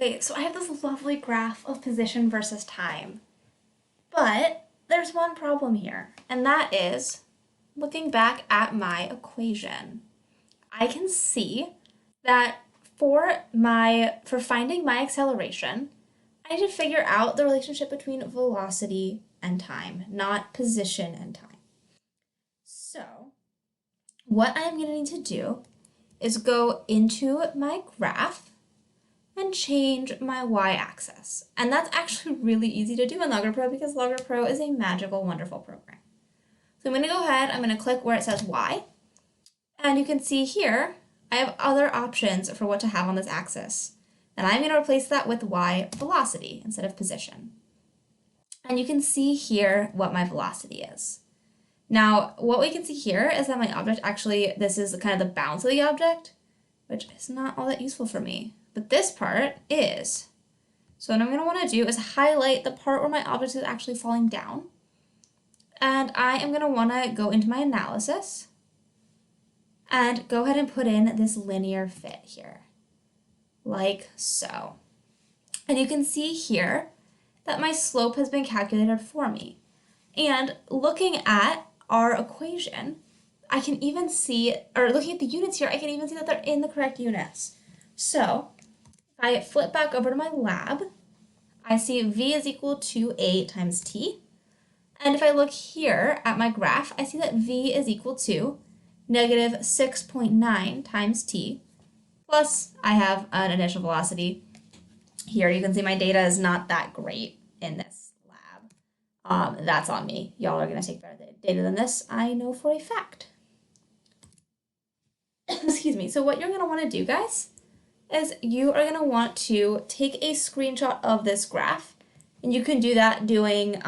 Okay, so I have this lovely graph of position versus time, but there's one problem here, and that is looking back at my equation. I can see that for finding my acceleration, I need to figure out the relationship between velocity and time, not position and time. So, what I'm going to need to do is go into my graph and change my y-axis. And that's actually really easy to do in LoggerPro because LoggerPro is a magical, wonderful program. So I'm going to go ahead, I'm going to click where it says y, and you can see here I have other options for what to have on this axis. And I'm going to replace that with y velocity instead of position. And you can see here what my velocity is. Now, what we can see here is that my object actually, this is kind of the bounce of the object, which is not all that useful for me. But this part is. So what I'm going to want to do is highlight the part where my object is actually falling down. And I am going to want to go into my analysis and go ahead and put in this linear fit here, like so. And you can see here that my slope has been calculated for me. And looking at our equation, I can even see, or looking at the units here, I can even see that they're in the correct units. So if I flip back over to my lab, I see v is equal to a times t. And if I look here at my graph, I see that v is equal to negative 6.9 times t, plus I have an initial velocity. Here you can see my data is not that great in this lab. That's on me. Y'all are going to take better data than this, I know for a fact. Excuse me. So what you're going to want to do, guys, is you are going to want to take a screenshot of this graph, and you can do that doing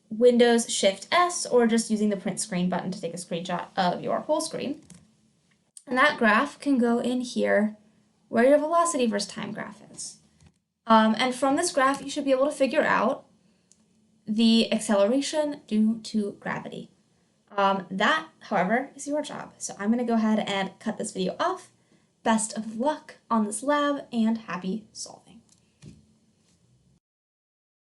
Windows Shift S or just using the print screen button to take a screenshot of your whole screen. And that graph can go in here where your velocity versus time graph is. And from this graph, you should be able to figure out the acceleration due to gravity. That, however, is your job. So I'm going to go ahead and cut this video off. Best of luck on this lab and happy solving.